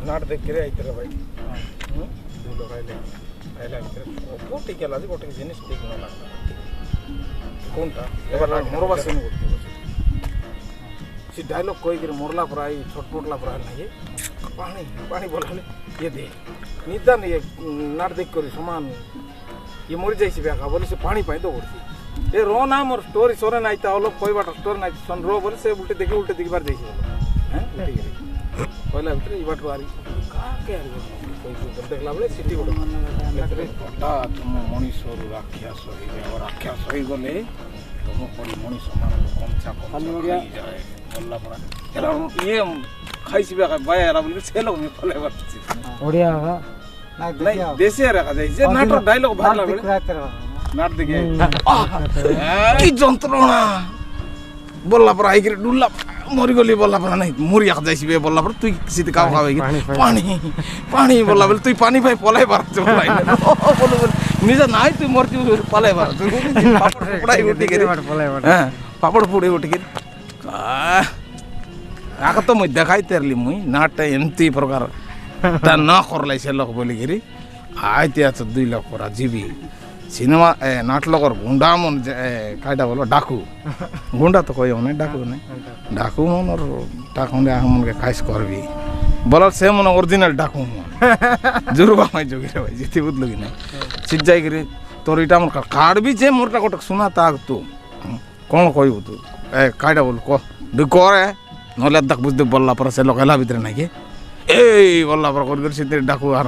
नाट देख के आइते रे भाई दो लोग आइले आइला को टिके लाजी गोटे जिनिस ठीक न लागला कोनटा एबार मोरबा सेन गोटे सी डायलॉग कोई के मोरला पर आई छोटपोटला पर नहीं पानी पानी बोलाले ये दे निदान ये नाट देख करी समान ये मरि जाइसी बेका बोले से पानी पाई दो बोलसी ए रो ना मोर स्टोरी सोरे नाइ ता ओलो कोई बाटा स्टोरी नाइ सन रो बोले से उल्टे देखि बार जाइसी हैं पहिला भित्र ई बाटो आरी का के आरी कोई देखला बले सिटी गोटे ता तुम मनीषर राख्या सही और राख्या सही गले तुम पड़ी मनीष मान कमचा खाली जाए बोलला पड़ा एला ये खाइसी बेका बायरा बोले से लोग में फले बरछि ओडिया नहीं देसी रखा जाए जे नाटक डायलॉग भागला बले नाट देखिए की যন্ত্রণা बोलला पर आई के डुल्ला मरि गली बोलला पर नहीं मुरी आख जाइसी बे बोलला पर तुई सीधे का खावे पानी पानी बोलला बोले तुई पानी भाई पलाई बार बोलाई बोलो निजा नाही तुई मरती पलाई बार पापड़ पड़ाई उठी के हां पापड़ पुड़ी उठी के आका तो मुई देखाई तेरली मुई नाट एंती प्रकार ता ना करलाई से लोग बोली गिरी आइते आ 2 लाख पर जीबी सिनेमा नाट लोगर गुंडा मन कायदा बोलो डाकू गुंडा तो कोई होने डाकू नहीं डाकू मन और डाकू ने हम के खाइस करबी बोला से मन ओरिजिनल डाकू जुरुबा में जोगी रे भाई जीती बुदलगी नहीं सिज जाई गिरी तोर इटा मन कार्ड भी जे मोरटा कोटक सुना ताग तू कोन कहबो तू कायदा बोल को करे नले दक बुझ दे बोलला पर से लोकला भीतर नहीं के ए बोलला पर कर सिते डाकू आर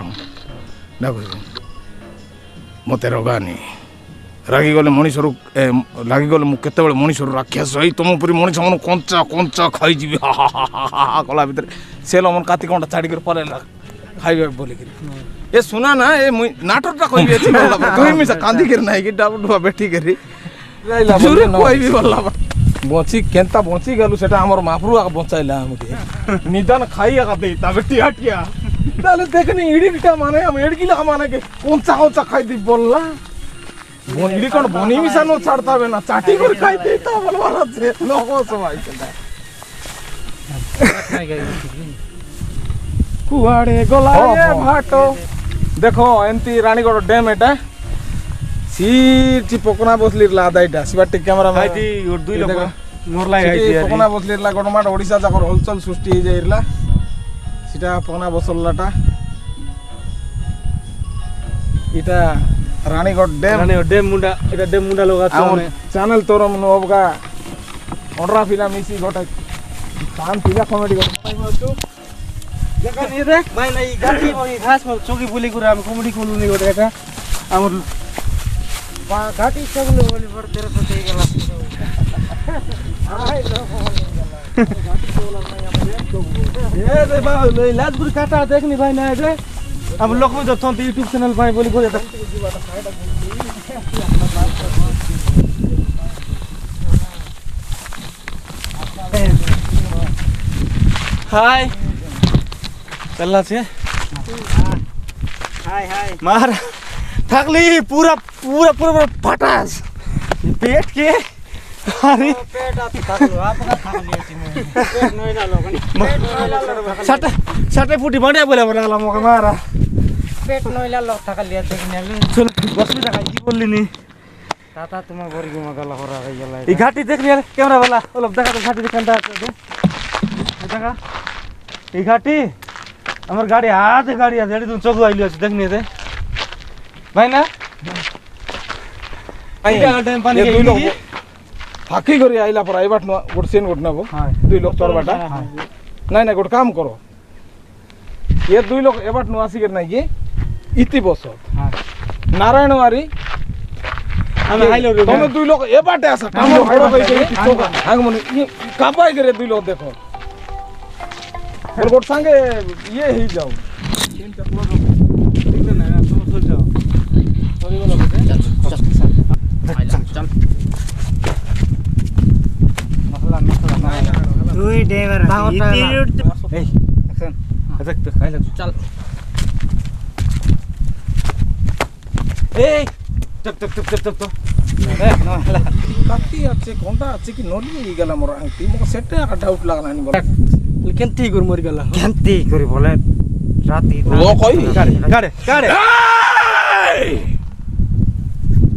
डाकू मते रोगानी रागी गले मनीषर लागी गले मु केते बेले मनीषर राख्या सही तुम पुरी मनीष मन कंचा कंचा खाई जीबी कला भीतर से मन काती कोंटा छाडी कर पलेला खाइबे बोली के ए सुना ना ए नाटकटा कहबे छी बोलला तुई मिसा कांदी कर नाही कि डाबडुआ बैठी करी लाइला बोले कहबी बोलला बची केनता बची गेलु सेटा हमर माफरू आ बचाइला हमके निदान खाइया का दे ता बेटी हटिया ताले देखनी इडीटा माने हम एडगिला माने के कोनचा कोनचा खाई दी बोलला बोनी कोन बोनी मिसानो छाड़ता बे ना चाटी कर खाई देता बोलवारा से लोगो सवाई चला कुआड़े गोलाए भाटो देखो एंती रानीगढ़ डैम एटा सीट पोकना बसली लादाइटा सिबाटी कैमरा में आइती 2 लोग मोरला आइती पोकना बसली ला गडमाट ओडिसा जाकर हलचल सृष्टि हे जाइरला सीटा पोकना बसललाटा इटा रानीगढ़ डैम मुंडा इटा डैम मुंडा लोग आछन चैनल तोरम नोबगा ओडरा फिल्म इसी गोटा काम फिल्म कॉमेडी गोटा देखा नहीं देख भाई नहीं गाड़ी और घास में चौकी बोली गुरा हम कॉमेडी कोलू नहीं गोटा एटा हमर घाटी सब लोग बोली पर तेरे को देगा हाय लो घाटी बोला नहीं हम ये दे भाई लाजपुर काटा देखनी भाई ना जे हम लोग में जब थोंती YouTube चैनल भाई बोली बोले त हाय चलना छे हाय हाय मार थकली पूरा पूरा पूरा फटास पेट के अरे पेट आती थकलो आपका थक लिए छी पेट नोइला लोगनी पेट नोइला लोग सटे फुटी बढिया बोला बोला मके मारा पेट नोइला लोग थक लिए थे कि चल बस में थका जी बोलली नी ताता तुम गोरी को मगला हो रहा है ये घाटी देख लिया कैमरा वाला ओलो देखा तो घाटी दिखंदा दे देखा ई घाटी हमर गाड़ी हाथ गाड़ी आ तुम चोगु आइलो देखनी दे भाई ना इटा टाइम पानी के लोग फाकी करी आइला पर आइबाट न गोट सेन गोट नबो 2 लोग तोर बाटा नहीं नहीं गोट काम करो ये 2 लोग एबाट न आसी कर नहीं ये इति बसो नारायणवारी हम आइलो रे तुम 2 लोग एबाटे आसा काम हड़ो गई चोगा हांग मन कापाई करे 2 लोग देखो और गोट संगे ये ही जाओ सेन चपलो ठीक है ना तुम सोच जाओ सॉरी बोलो बेटे चल मसला तू ही ड्राइवर ए एक्शन देख तो खाइला चल ए टप टप टप टप टप ए नला काटी अच्छे कोंटा अच्छे की नोली गला मोर आंटी मो सेट डाउट लागला नि बोला केंती कर मर गला केंती करी बोले রাতে ও কই গাড়ে গাড়ে গাড়ে